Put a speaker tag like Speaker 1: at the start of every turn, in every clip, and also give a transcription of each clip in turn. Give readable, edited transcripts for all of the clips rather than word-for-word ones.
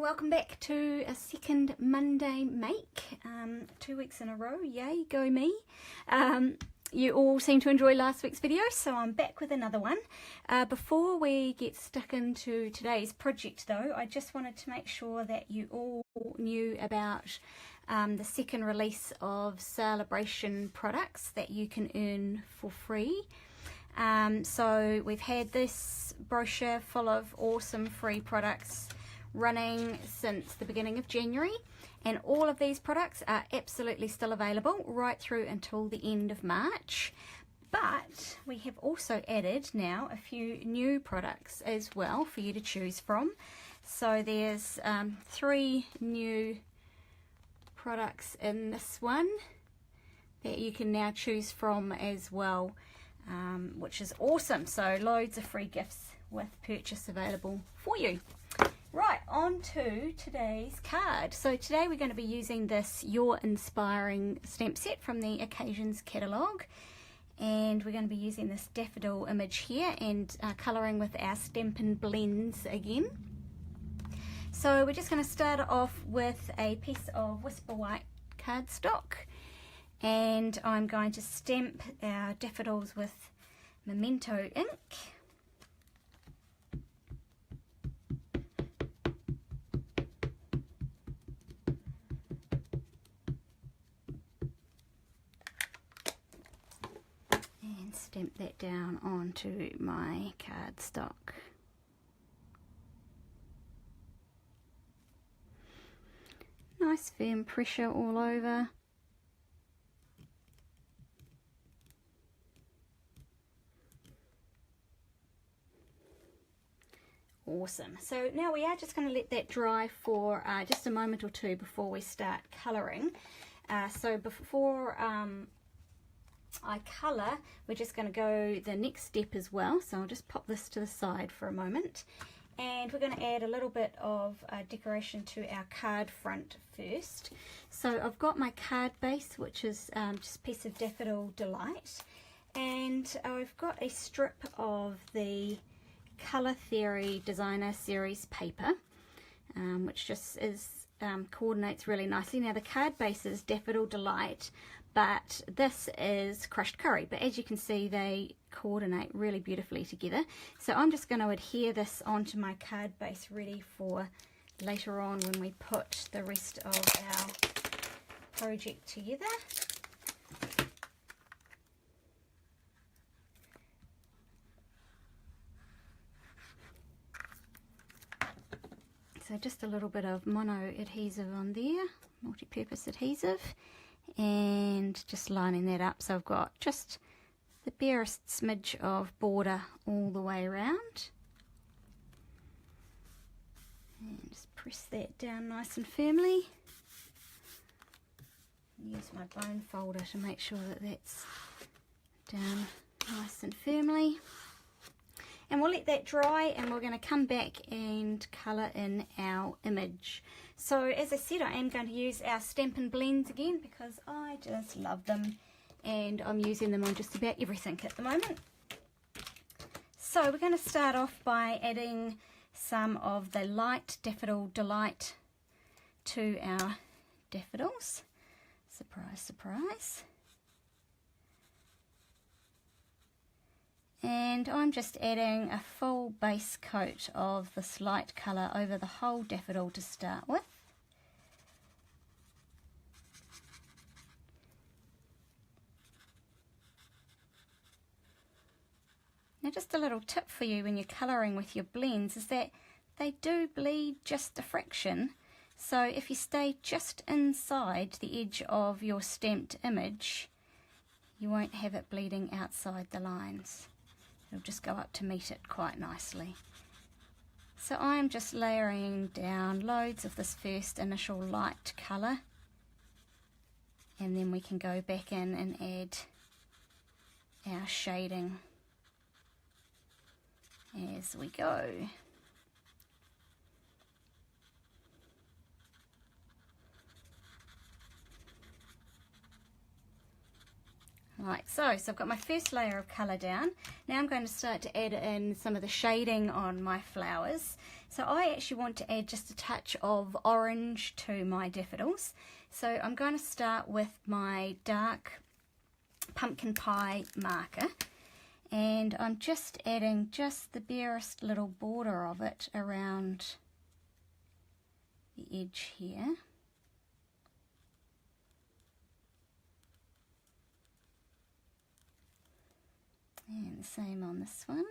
Speaker 1: welcome back to a second Monday make. 2 weeks in a row, yay, go me. You all seem to enjoy last week's video, so I'm back with another one. Before we get stuck into today's project though, I just wanted to make sure that you all knew about the second release of Celebration products that you can earn for free. So we've had this brochure full of awesome free products running since the beginning of January, and all of these products are absolutely still available right through until the end of March. But we have also added now a few new products as well for you to choose from. So there's 3 new products in this one that you can now choose from as well, which is awesome. So loads of free gifts with purchase available for you. Right, on to today's card. So today we're going to be using this Your Inspiring stamp set from the Occasions catalogue, and we're going to be using this daffodil image here and colouring with our Stampin Blends again. So we're just going to start off with a piece of Whisper White cardstock, and I'm going to stamp our daffodils with Memento ink. Stamp that down onto my cardstock. Nice firm pressure all over. Awesome. So now we are just going to let that dry for just a moment or two before we start colouring. So before I colour, we're just going to go the next step as well. So I'll just pop this to the side for a moment, and we're going to add a little bit of decoration to our card front first. So I've got my card base, which is just a piece of Daffodil Delight, and I've got a strip of the Colour Theory Designer Series paper, which just is coordinates really nicely. Now the card base is Daffodil Delight, but this is crushed curry, but as you can see they coordinate really beautifully together. So I'm just going to adhere this onto my card base, ready for later on when we put the rest of our project together. So just a little bit of mono adhesive on there, multi-purpose adhesive, and just lining that up so I've got just the barest smidge of border all the way around, and just press that down nice and firmly. Use my bone folder to make sure that that's down nice and firmly, and we'll let that dry, and we're going to come back and colour in our image. So as I said, I am going to use our Stampin Blends again because I just love them, and I'm using them on just about everything at the moment. So we're going to start off by adding some of the light Daffodil Delight to our daffodils. Surprise, surprise. And I'm just adding a full base coat of this light colour over the whole daffodil to start with. Now just a little tip for you when you're colouring with your blends is that they do bleed just a fraction. So if you stay just inside the edge of your stamped image, you won't have it bleeding outside the lines. It'll just go up to meet it quite nicely. So I'm just layering down loads of this first initial light colour, and then we can go back in and add our shading as we go. like so. So I've got my first layer of colour down. Now I'm going to start to add in some of the shading on my flowers. So I actually want to add just a touch of orange to my daffodils. So I'm going to start with my dark pumpkin pie marker, and I'm just adding just the barest little border of it around the edge here. And the same on this one.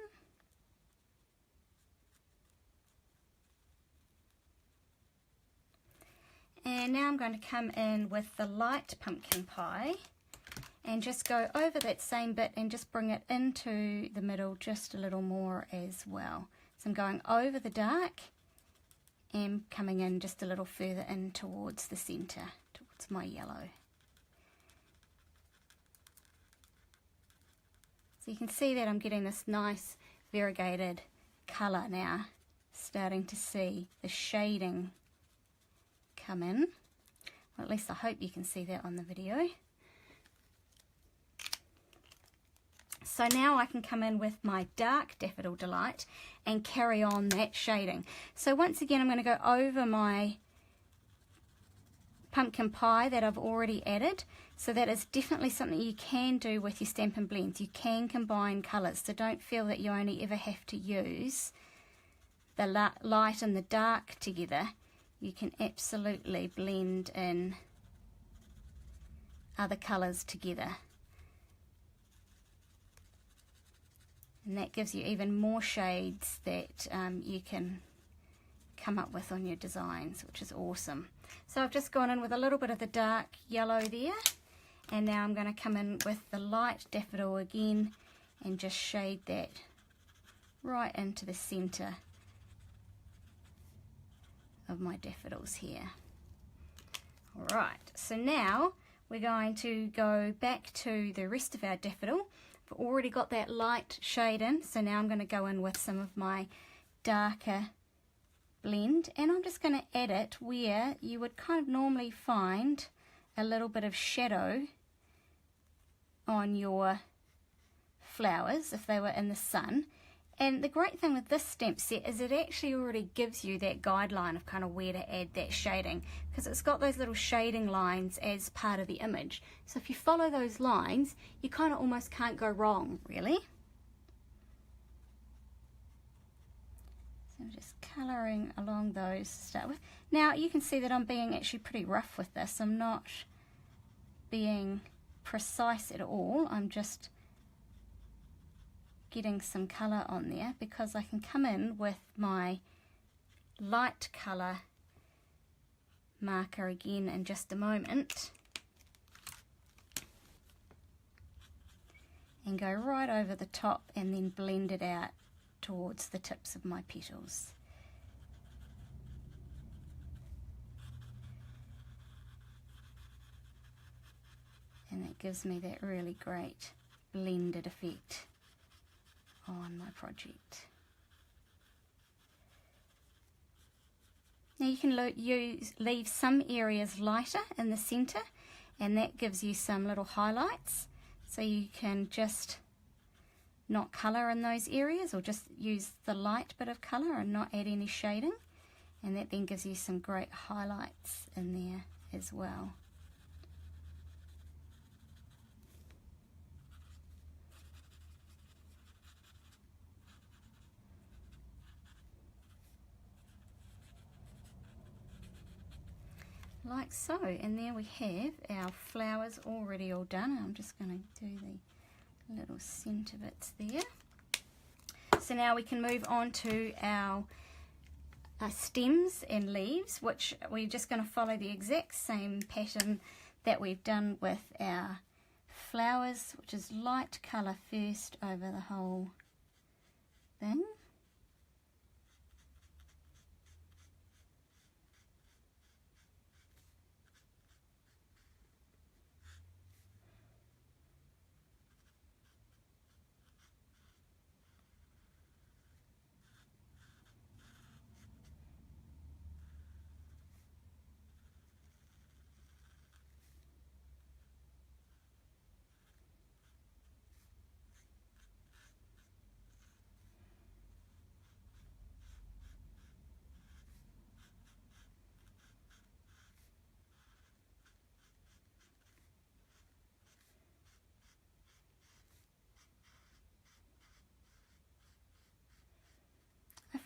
Speaker 1: And now I'm going to come in with the light pumpkin pie and just go over that same bit and just bring it into the middle just a little more as well. So I'm going over the dark and coming in just a little further in towards the centre, towards my yellow. So you can see that I'm getting this nice variegated colour now, starting to see the shading come in. Well, at least I hope you can see that on the video. So now I can come in with my dark Daffodil Delight and carry on that shading. So once again I'm going to go over my pumpkin pie that I've already added. So that is definitely something you can do with your Stampin' Blends. You can combine colours, so don't feel that you only ever have to use the light and the dark together. You can absolutely blend in other colours together. And that gives you even more shades that you can come up with on your designs, which is awesome. So I've just gone in with a little bit of the dark yellow there, and now I'm going to come in with the light daffodil again and just shade that right into the centre of my daffodils here. Alright, so now we're going to go back to the rest of our daffodil. I've already got that light shade in, so now I'm going to go in with some of my darker blend, and I'm just going to add it where you would kind of normally find a little bit of shadow on your flowers if they were in the sun. And the great thing with this stamp set is it actually already gives you that guideline of kind of where to add that shading, because it's got those little shading lines as part of the image. So if you follow those lines, you kind of almost can't go wrong, really. So I'm just colouring along those to start with. Now you can see that I'm being actually pretty rough with this. I'm not being precise at all. I'm just getting some colour on there, because I can come in with my light colour marker again in just a moment and go right over the top and then blend it out towards the tips of my petals. And that gives me that really great blended effect on my project. Now you can leave some areas lighter in the centre, and that gives you some little highlights, so you can just not colour in those areas, or just use the light bit of colour and not add any shading, and that then gives you some great highlights in there as well. Like so, and there we have our flowers already all done. I'm just going to do the little centre bits there. So now we can move on to our stems and leaves, which we're just going to follow the exact same pattern that we've done with our flowers, which is light colour first over the whole thing.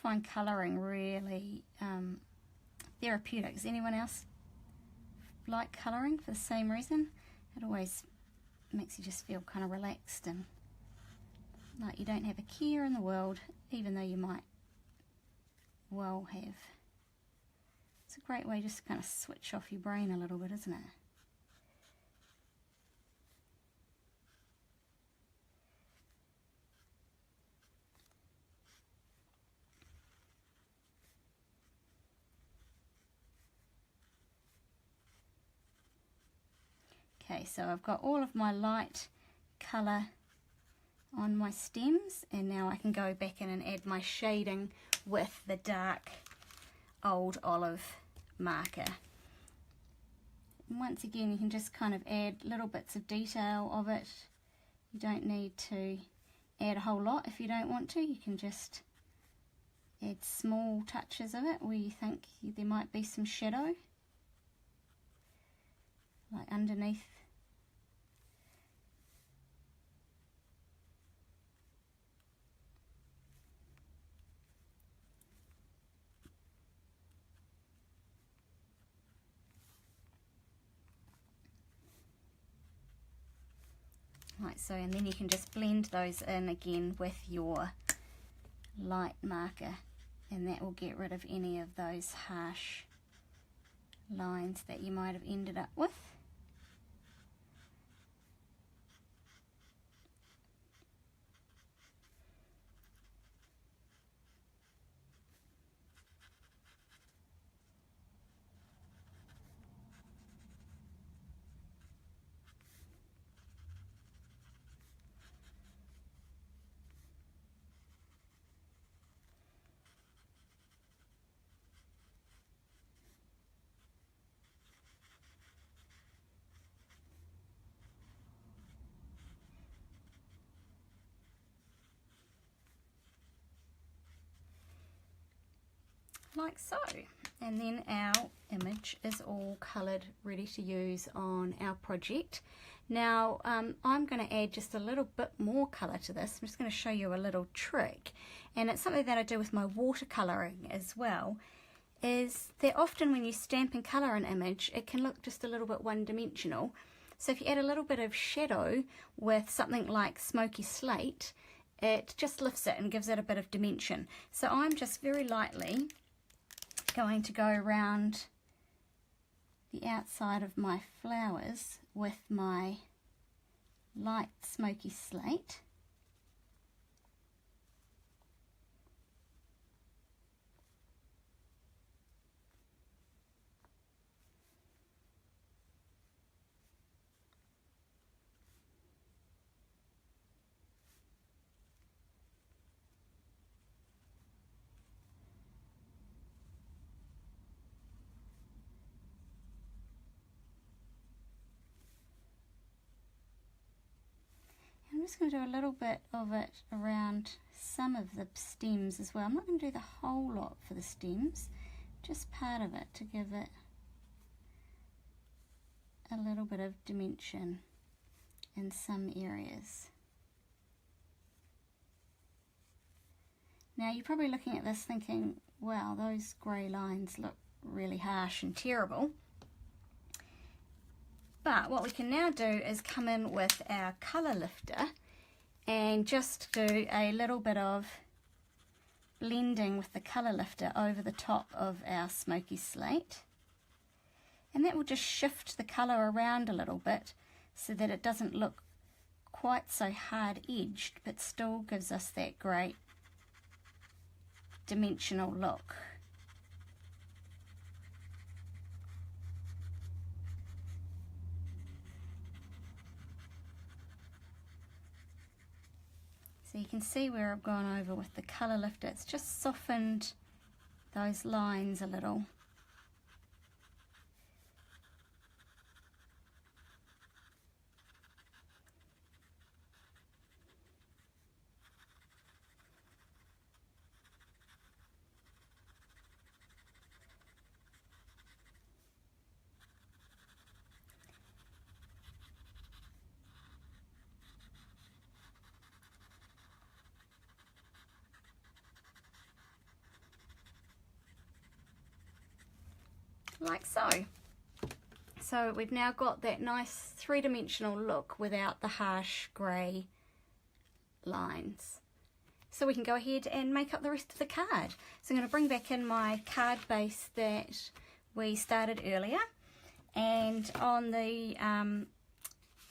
Speaker 1: find colouring really therapeutic. Does anyone else like colouring for the same reason? It always makes you just feel kind of relaxed and like you don't have a care in the world, even though you might well have. It's a great way just to kind of switch off your brain a little bit, isn't it? Okay, so I've got all of my light colour on my stems, and now I can go back in and add my shading with the dark old olive marker. And once again, you can just kind of add little bits of detail of it. You don't need to add a whole lot if you don't want to. You can just add small touches of it where you think there might be some shadow, like underneath. Right, so and then you can just blend those in again with your light marker, and that will get rid of any of those harsh lines that you might have ended up with. Like so, and then our image is all coloured, ready to use on our project. Now I'm going to add just a little bit more colour to this. I'm just going to show you a little trick, and it's something that I do with my watercolouring as well, is that often when you stamp and colour an image, it can look just a little bit one-dimensional. So if you add a little bit of shadow with something like smoky slate, it just lifts it and gives it a bit of dimension. So I'm just very lightly going to go around the outside of my flowers with my light smoky slate. I'm just going to do a little bit of it around some of the stems as well. I'm not going to do the whole lot for the stems, just part of it to give it a little bit of dimension in some areas. Now you're probably looking at this thinking, wow, those grey lines look really harsh and terrible. But what we can now do is come in with our colour lifter and just do a little bit of blending with the colour lifter over the top of our smoky slate. And that will just shift the colour around a little bit so that it doesn't look quite so hard-edged, but still gives us that great dimensional look. So you can see where I've gone over with the colour lifter. It's just softened those lines a little. like so. So we've now got that nice three-dimensional look without the harsh grey lines. So we can go ahead and make up the rest of the card. So I'm going to bring back in my card base that we started earlier, and on the on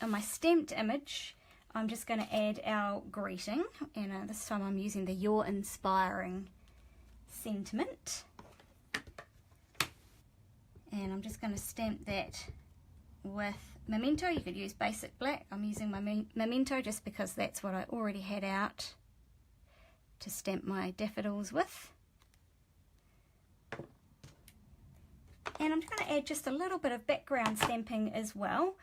Speaker 1: my stamped image I'm just going to add our greeting, and this time I'm using the "You're Inspiring" sentiment, and I'm just going to stamp that with Memento. You could use basic black. I'm using my Memento just because that's what I already had out to stamp my daffodils with. And I'm going to add just a little bit of background stamping as well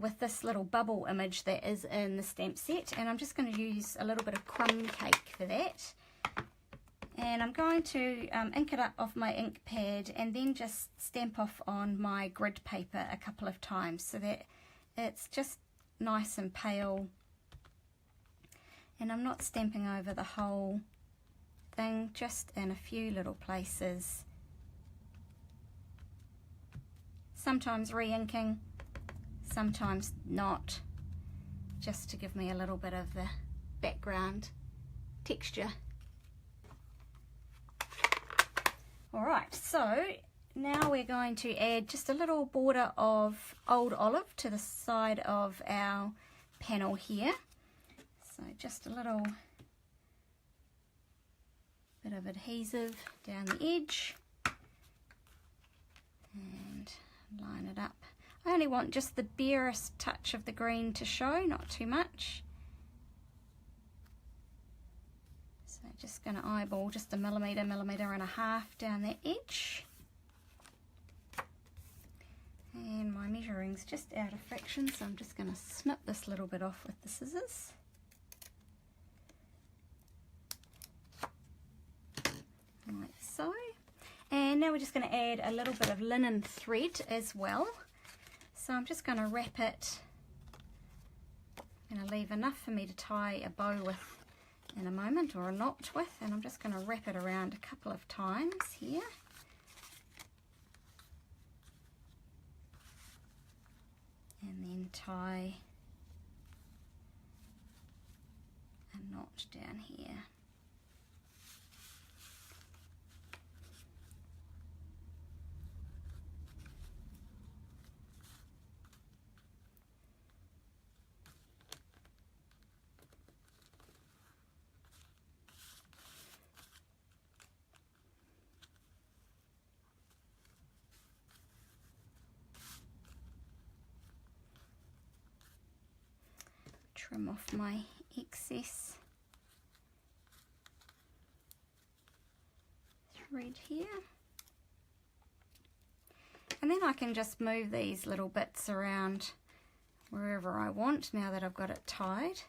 Speaker 1: with this little bubble image that is in the stamp set, and I'm just going to use a little bit of crumb cake for that. And I'm going to ink it up off my ink pad and then just stamp off on my grid paper a couple of times so that it's just nice and pale, and I'm not stamping over the whole thing, just in a few little places, sometimes re-inking, sometimes not, just to give me a little bit of the background texture. Alright, so now we're going to add just a little border of old olive to the side of our panel here. So just a little bit of adhesive down the edge and line it up. I only want just the barest touch of the green to show, not too much. So just going to eyeball just a millimetre, millimetre and a half down that edge. And my measuring's just out of fraction, so I'm just going to snip this little bit off with the scissors. Like so. And now we're just going to add a little bit of linen thread as well. So I'm just going to wrap it. I'm going to leave enough for me to tie a bow with in a moment, or a knot with, and I'm just going to wrap it around a couple of times here. And then tie a knot down here. Trim off my excess thread here, and then I can just move these little bits around wherever I want now that I've got it tied.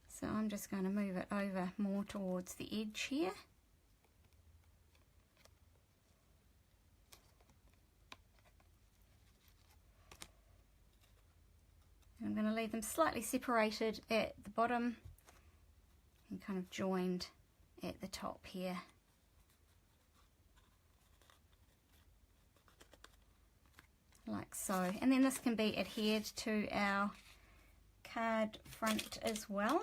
Speaker 1: So I'm just going to move it over more towards the edge here. I'm going to leave them slightly separated at the bottom and kind of joined at the top here. Like so. And then this can be adhered to our card front as well.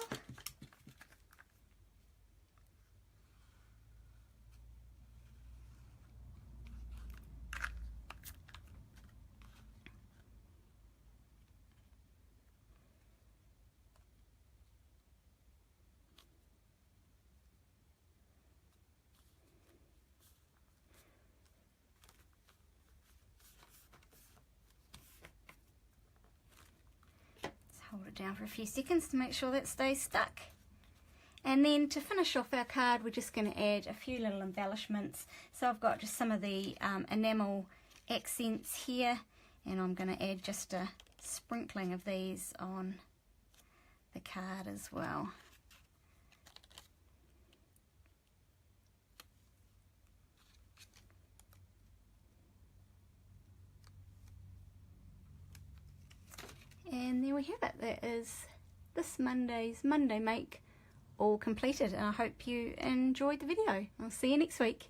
Speaker 1: Hold it down for a few seconds to make sure that stays stuck. And then to finish off our card, we're just going to add a few little embellishments. So I've got just some of the enamel accents here, and I'm going to add just a sprinkling of these on the card as well. And there we have it. That is this Monday's Monday Make all completed, and I hope you enjoyed the video. I'll see you next week.